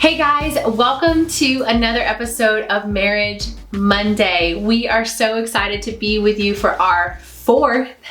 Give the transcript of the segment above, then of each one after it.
Hey guys, welcome to another episode of Marriage Monday. We are so excited to be with you for our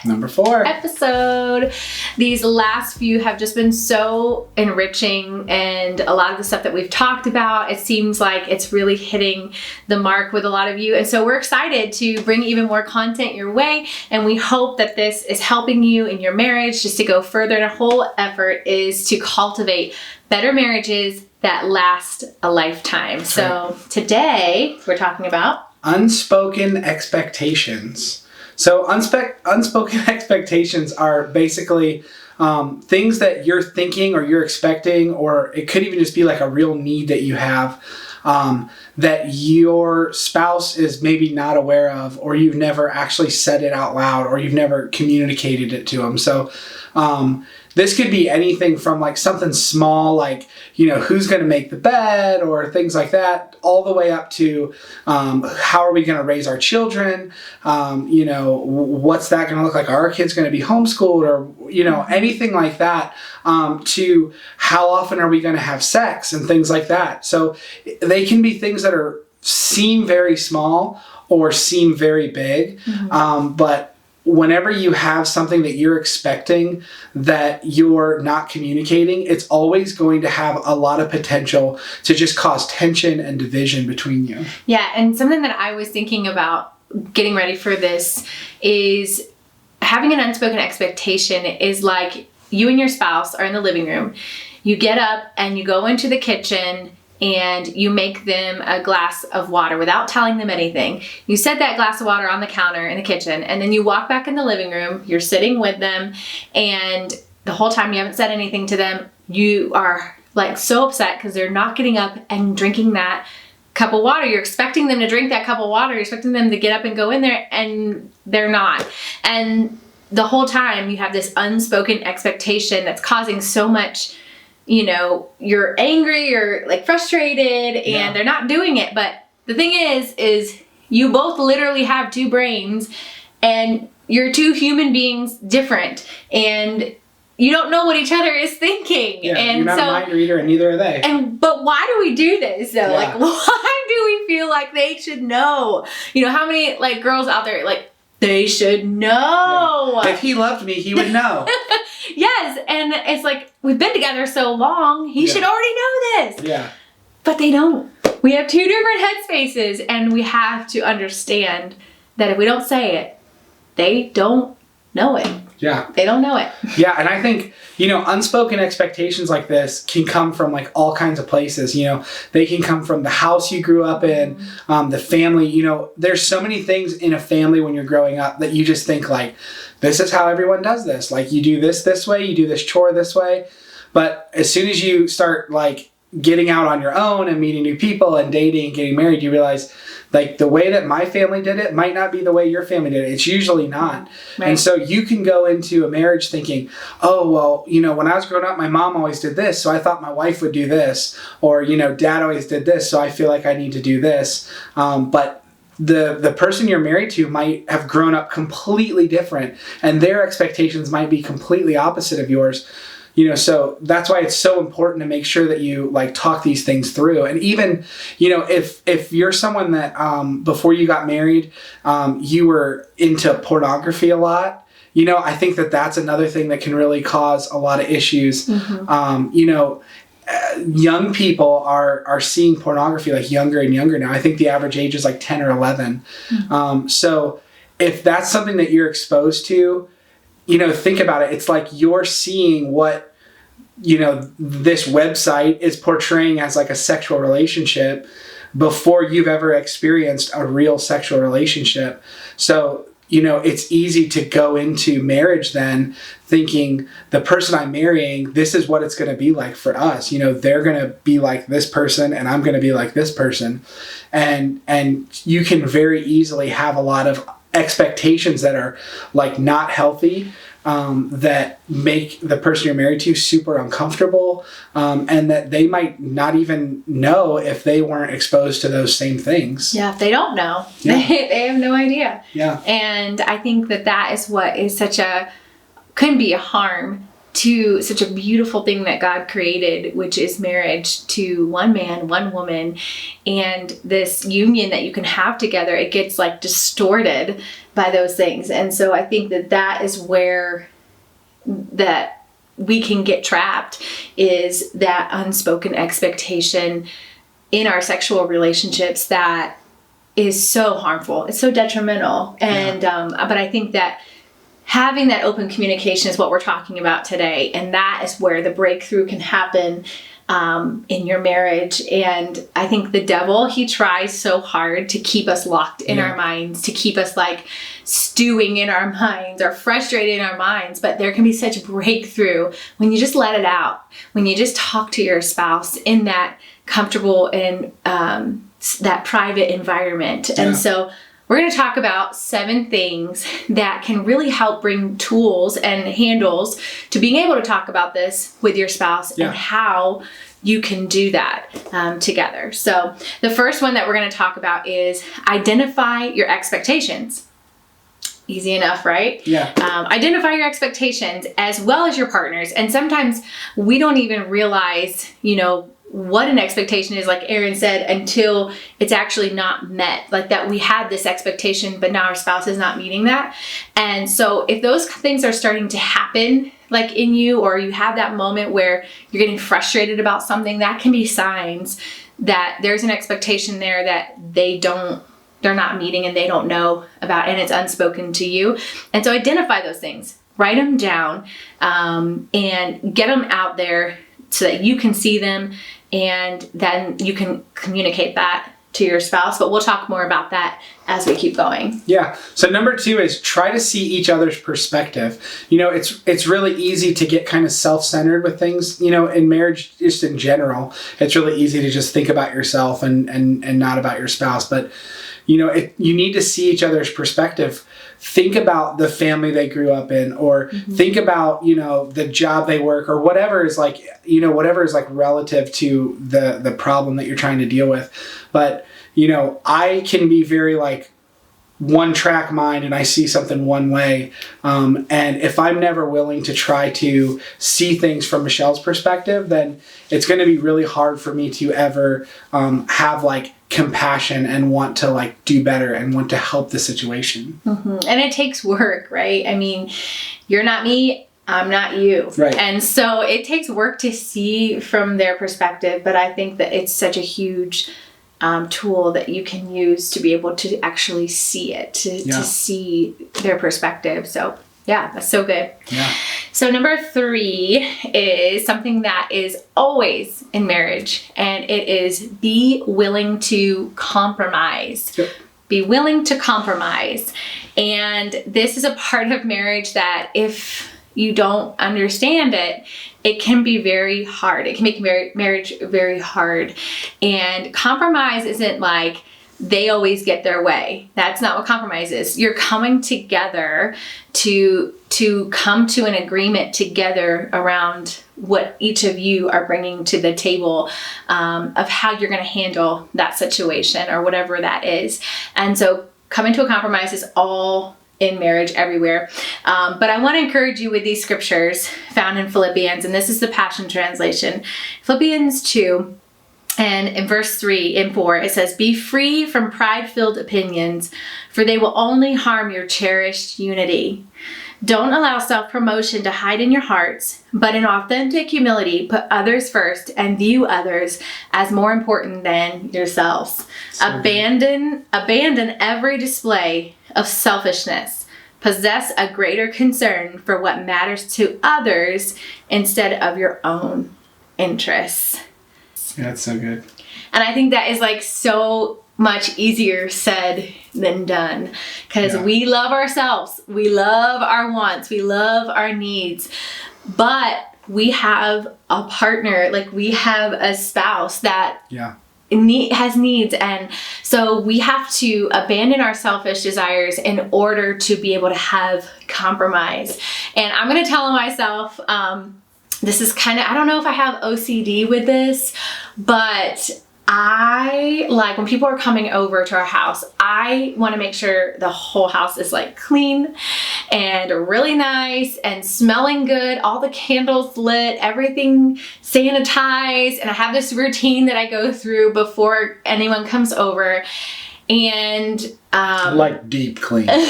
Number four episode. These last few have just been so enriching, and a lot of the stuff that we've talked about, it seems like it's really hitting the mark with a lot of you. And so we're excited to bring even more content your way, and we hope that this is helping you in your marriage just to go further. And our whole effort is to cultivate better marriages that last a lifetime. That's so right. Today we're talking about unspoken expectations. So unspoken expectations are basically things that you're thinking or you're expecting, or it could even just be like a real need that you have that your spouse is maybe not aware of, or you've never actually said it out loud, or you've never communicated it to them. So this could be anything from like something small, like, who's going to make the bed or things like that, all the way up to how are we going to raise our children? What's that going to look like? Are our kids going to be homeschooled, or, anything like that, to how often are we going to have sex and things like that. So they can be things that seem very small or seem very big, but whenever you have something that you're expecting that you're not communicating, it's always going to have a lot of potential to just cause tension and division between you. Yeah, and something that I was thinking about getting ready for this is having an unspoken expectation is like you and your spouse are in the living room. You get up and you go into the kitchen and you make them a glass of water without telling them anything. You set that glass of water on the counter in the kitchen, and then you walk back in the living room. You're sitting with them, and the whole time you haven't said anything to them. You are like so upset because they're not getting up and drinking that cup of water. You're expecting them to drink that cup of water. You're expecting them to get up and go in there, and they're not. And the whole time you have this unspoken expectation that's causing so much, you're angry, you're like frustrated, and they're not doing it. But the thing is you both literally have two brains, and you're two human beings different, and you don't know what each other is thinking. Yeah, and you're not a mind reader, and neither are they. But why do we do this though? Yeah. Like, why do we feel like they should know? How many like girls out there like they should know? Yeah. If he loved me, he would know. Yes, and it's like we've been together so long, he should already know this. Yeah. But they don't. We have two different headspaces, and we have to understand that if we don't say it, they don't know it. Yeah. They don't know it. Yeah, and I think, unspoken expectations like this can come from like all kinds of places. They can come from the house you grew up in, the family. There's so many things in a family when you're growing up that you just think like, this is how everyone does this. Like you do this way, you do this chore this way. But as soon as you start like getting out on your own and meeting new people and dating and getting married, you realize like the way that my family did it might not be the way your family did it. It's usually not. Right. And so you can go into a marriage thinking, oh, well, when I was growing up, my mom always did this, so I thought my wife would do this. Or, dad always did this, so I feel like I need to do this. But the person you're married to might have grown up completely different, and their expectations might be completely opposite of yours. So that's why it's so important to make sure that you like talk these things through. And even, if you're someone that before you got married, you were into pornography a lot, I think that that's another thing that can really cause a lot of issues. Young people are seeing pornography like younger and younger now. I think the average age is like 10 or 11. So if that's something that you're exposed to, think about it. It's like you're seeing what, this website is portraying as like a sexual relationship before you've ever experienced a real sexual relationship. So, it's easy to go into marriage then thinking the person I'm marrying, this is what it's going to be like for us. They're going to be like this person and I'm going to be like this person. And you can very easily have a lot of expectations that are like not healthy, that make the person you're married to super uncomfortable, and that they might not even know if they weren't exposed to those same things. Yeah, they don't know. Yeah. They have no idea. Yeah. And I think that is what is couldn't be a harm to such a beautiful thing that God created, which is marriage, to one man, one woman, and this union that you can have together, it gets like distorted by those things. And so I think that is where that we can get trapped, is that unspoken expectation in our sexual relationships that is so harmful. It's so detrimental. And but I think that having that open communication is what we're talking about today, and that is where the breakthrough can happen in your marriage. And I think the devil, he tries so hard to keep us locked in our minds, to keep us like stewing in our minds or frustrated in our minds. But there can be such breakthrough when you just let it out, when you just talk to your spouse in that comfortable and that private environment. And so we're going to talk about 7 things that can really help bring tools and handles to being able to talk about this with your spouse and how you can do that together. So the first one that we're going to talk about is identify your expectations. Easy enough, right? Yeah. Identify your expectations as well as your partners. And sometimes we don't even realize, what an expectation is, like Aaron said, until it's actually not met. Like that we had this expectation, but now our spouse is not meeting that. And so if those things are starting to happen, like in you, or you have that moment where you're getting frustrated about something, that can be signs that there's an expectation there that they're not meeting and they don't know about, and it's unspoken to you. And so identify those things, write them down, and get them out there so that you can see them, and then you can communicate that to your spouse. But we'll talk more about that as we keep going. Yeah. So number 2 is try to see each other's perspective. It's really easy to get kind of self-centered with things, in marriage, just in general. It's really easy to just think about yourself and not about your spouse. But, you need to see each other's perspective. Think about the family they grew up in, or think about, the job they work, or whatever is like, relative to the problem that you're trying to deal with. But, I can be very like one track mind, and I see something one way. And if I'm never willing to try to see things from Michelle's perspective, then it's going to be really hard for me to ever have like compassion and want to like do better and want to help the situation. And it takes work, right? I mean, you're not me, I'm not you. Right. And so it takes work to see from their perspective, but I think that it's such a huge tool that you can use to be able to actually see it, to see their perspective. So yeah, that's so good. Yeah. So number 3 is something that is always in marriage, and it is be willing to compromise. Yep. Be willing to compromise. And this is a part of marriage that if you don't understand it, it can be very hard. It can make marriage very hard. And compromise isn't like they always get their way. That's not what compromise is. You're coming together to come to an agreement together around what each of you are bringing to the table, of how you're going to handle that situation or whatever that is. And so coming to a compromise is all in marriage everywhere. But I want to encourage you with these scriptures found in Philippians, and this is the Passion Translation. Philippians 2, and in verse 3 and 4, it says, "Be free from pride-filled opinions, for they will only harm your cherished unity. Don't allow self-promotion to hide in your hearts, but in authentic humility, put others first and view others as more important than yourselves. Abandon every display of selfishness. Possess a greater concern for what matters to others instead of your own interests." Yeah, that's so good. And I think that is like so much easier said than done, because we love ourselves, we love our wants, we love our needs, but we have a partner, like we have a spouse that has needs, and so we have to abandon our selfish desires in order to be able to have compromise. And I'm going to tell myself, this is kind of, I don't know if I have OCD with this, but I like when people are coming over to our house, I want to make sure the whole house is like clean and really nice and smelling good, all the candles lit, everything sanitized. And I have this routine that I go through before anyone comes over. And like deep clean. And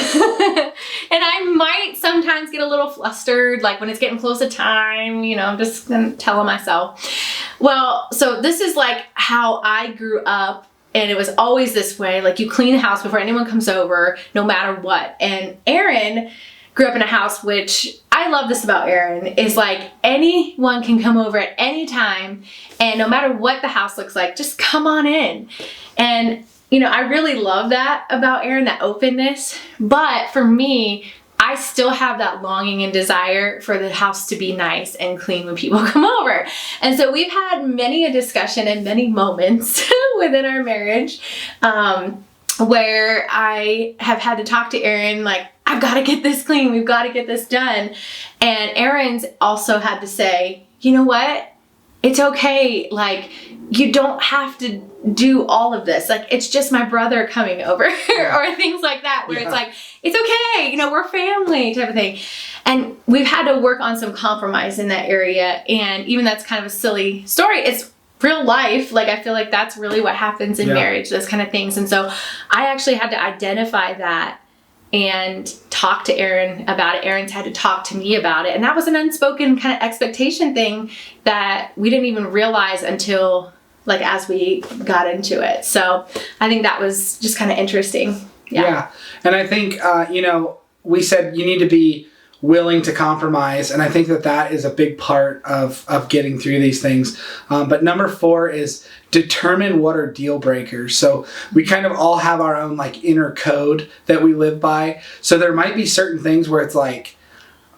I might sometimes get a little flustered, like when it's getting close to time, I'm just telling myself. Well, so this is like how I grew up, and it was always this way. Like, you clean the house before anyone comes over, no matter what. And Aaron grew up in a house, which I love this about Aaron, is like anyone can come over at any time, and no matter what the house looks like, just come on in. And I really love that about Aaron, that openness. But for me, I still have that longing and desire for the house to be nice and clean when people come over. And so we've had many a discussion and many moments within our marriage where I have had to talk to Aaron, like, I've got to get this clean. We've got to get this done. And Aaron's also had to say, you know what? It's okay. Like, you don't have to do all of this. Like, it's just my brother coming over or things like that, where it's like, it's okay. We're family type of thing. And we've had to work on some compromise in that area. And even that's kind of a silly story. It's real life. Like, I feel like that's really what happens in marriage, those kind of things. And so I actually had to identify that and talk to Aaron about it. Aaron's had to talk to me about it. And that was an unspoken kind of expectation thing that we didn't even realize until like as we got into it. So I think that was just kind of interesting. Yeah. And I think, we said you need to be willing to compromise. And I think that is a big part of getting through these things. But number 4 is determine what are deal breakers. So we kind of all have our own like inner code that we live by. So there might be certain things where it's like,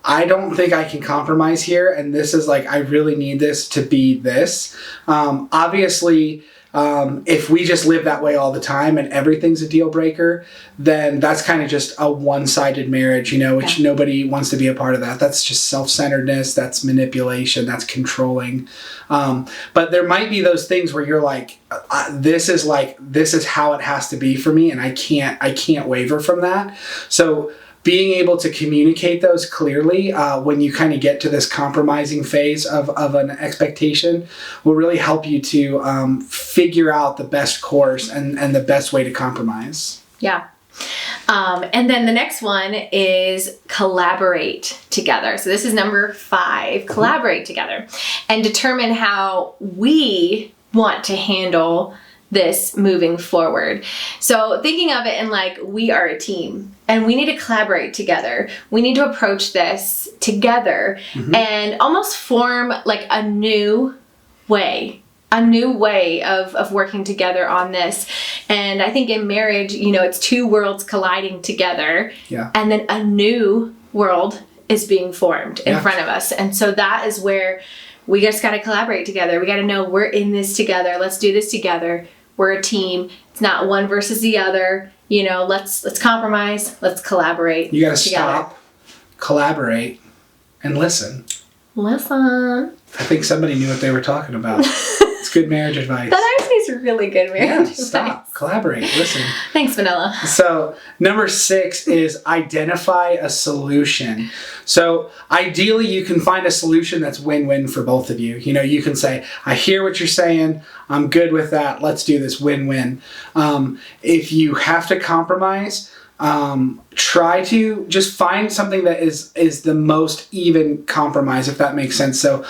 I don't think I can compromise here. And this is like, I really need this to be this. Obviously, if we just live that way all the time and everything's a deal breaker, then that's kind of just a one-sided marriage, which nobody wants to be a part of that. That's just self-centeredness. That's manipulation. That's controlling. But there might be those things where you're like, this is how it has to be for me. And I can't waver from that. So being able to communicate those clearly when you kind of get to this compromising phase of an expectation will really help you to figure out the best course and the best way to compromise. Yeah. And then the next one is collaborate together. So this is number 5, collaborate together and determine how we want to handle this moving forward. So thinking of it in like, we are a team and we need to collaborate together. We need to approach this together and almost form like a new way of working together on this. And I think in marriage, it's 2 worlds colliding together and then a new world is being formed in front of us. And so that is where we just got to collaborate together. We got to know we're in this together. Let's do this together. We're a team. It's not one versus the other. Let's compromise. Let's collaborate. You got to stop, collaborate, and listen. Listen. I think somebody knew what they were talking about. It's good marriage advice. That actually is really good marriage advice. Stop, collaborate, listen. Thanks, Vanilla. So number 6 is identify a solution. So ideally you can find a solution that's win-win for both of you. You can say, I hear what you're saying. I'm good with that. Let's do this win-win. If you have to compromise, try to just find something that is the most even compromise, if that makes sense. So,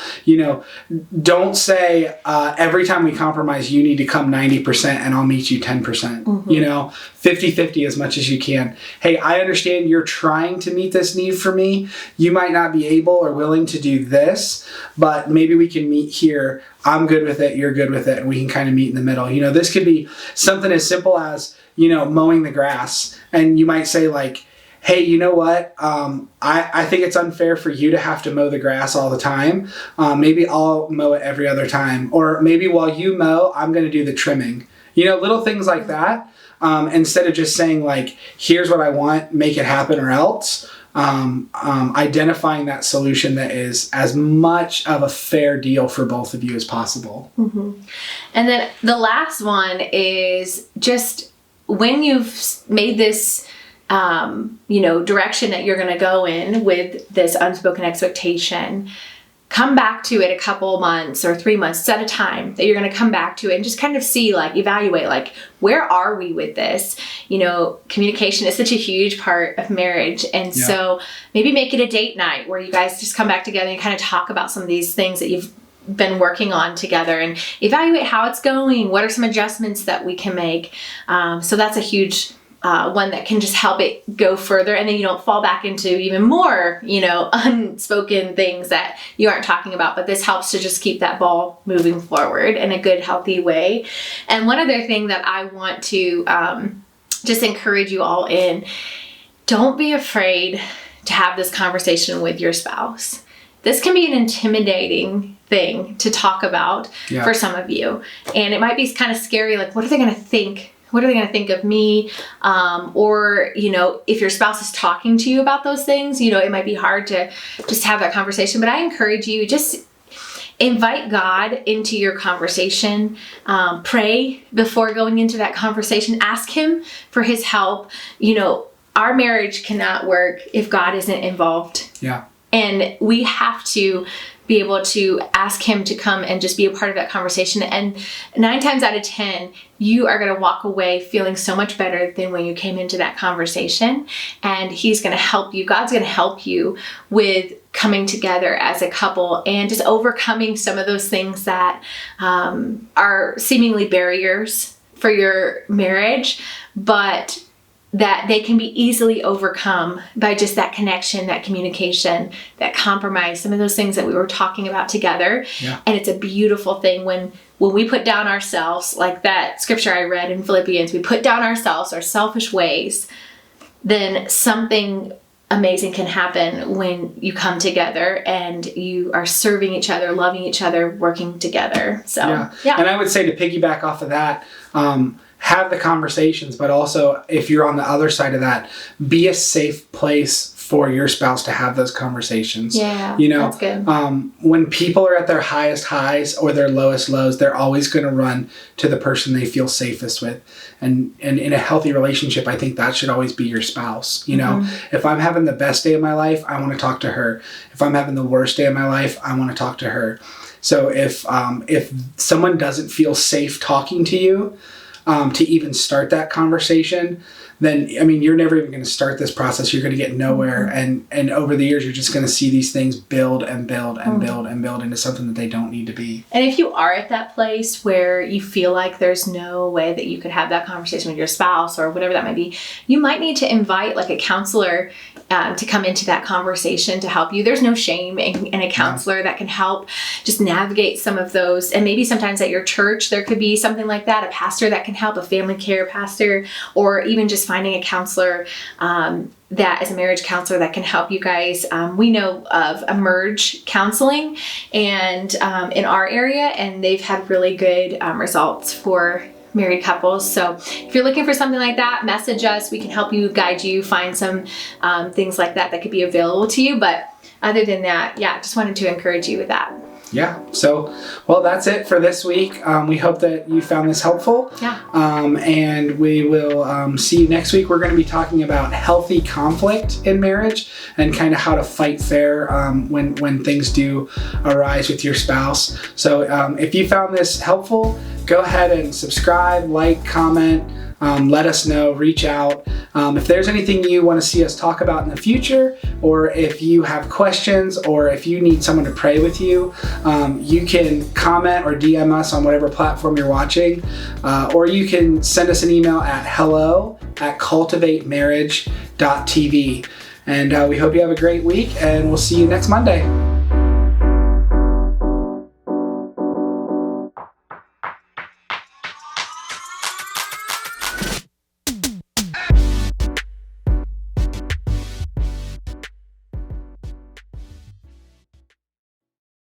don't say every time we compromise, you need to come 90% and I'll meet you 10%. 50-50 as much as you can. Hey, I understand you're trying to meet this need for me. You might not be able or willing to do this, but maybe we can meet here. I'm good with it. You're good with it. And we can kind of meet in the middle. This could be something as simple as, mowing the grass. And you might say like, hey, you know what? I think it's unfair for you to have to mow the grass all the time. Maybe I'll mow it every other time. Or maybe while you mow, I'm going to do the trimming. Little things like that. Instead of just saying like, here's what I want, make it happen or else. Identifying that solution that is as much of a fair deal for both of you as possible. And then the last one is just when you've made this direction that you're going to go in with this unspoken expectation, come back to it a couple months or 3 months, set a time that you're going to come back to it and just kind of see, evaluate, where are we with this? Communication is such a huge part of marriage. And so maybe make it a date night where you guys just come back together and kind of talk about some of these things that you've been working on together and evaluate how it's going. What are some adjustments that we can make? So that's a huge one that can just help it go further, and then you don't fall back into even more, unspoken things that you aren't talking about. But this helps to just keep that ball moving forward in a good, healthy way. And one other thing that I want to just encourage you all in, don't be afraid to have this conversation with your spouse. This can be an intimidating thing to talk about for some of you. And it might be kind of scary, what are they going to think? What are they going to think of me? Or, if your spouse is talking to you about those things, it might be hard to just have that conversation. But I encourage you, just invite God into your conversation. Pray before going into that conversation. Ask Him for His help. Our marriage cannot work if God isn't involved. Yeah. And we have to be able to ask Him to come and just be a part of that conversation. And 9 times out of 10, you are going to walk away feeling so much better than when you came into that conversation. And He's going to help you. God's going to help you with coming together as a couple and just overcoming some of those things that are seemingly barriers for your marriage, but that they can be easily overcome by just that connection, that communication, that compromise, some of those things that we were talking about together. Yeah. And it's a beautiful thing when we put down ourselves, like that scripture I read in Philippians, we put down ourselves, our selfish ways, then something amazing can happen when you come together and you are serving each other, loving each other, working together. So, yeah. And I would say, to piggyback off of that, have the conversations, but also, if you're on the other side of that, be a safe place for your spouse to have those conversations. Yeah, that's good. When people are at their highest highs or their lowest lows, they're always going to run to the person they feel safest with. And in a healthy relationship, I think that should always be your spouse. If I'm having the best day of my life, I want to talk to her. If I'm having the worst day of my life, I want to talk to her. So if someone doesn't feel safe talking to you, to even start that conversation, then, you're never even going to start this process. You're going to get nowhere. And over the years, you're just going to see these things build and build and build and build into something that they don't need to be. And if you are at that place where you feel like there's no way that you could have that conversation with your spouse or whatever that might be, you might need to invite a counselor to come into that conversation to help you. There's no shame in a counselor that can help just navigate some of those. And maybe sometimes at your church, there could be something like that, a pastor that can help, a family care pastor, or even just finding a counselor that is a marriage counselor that can help you guys. We know of Emerge Counseling and in our area, and they've had really good results for married couples. So if you're looking for something like that, message us. We can help you, guide you, find some things like that could be available to you. But other than that, just wanted to encourage you with that. Yeah. So, well, that's it for this week. We hope that you found this helpful. Yeah. And we will see you next week. We're going to be talking about healthy conflict in marriage and kind of how to fight fair when things do arise with your spouse. So if you found this helpful, go ahead and subscribe, like, comment. Let us know, reach out. If there's anything you want to see us talk about in the future, or if you have questions, or if you need someone to pray with you, you can comment or DM us on whatever platform you're watching, or you can send us an email at hello@cultivatemarriage.tv. And we hope you have a great week, and we'll see you next Monday.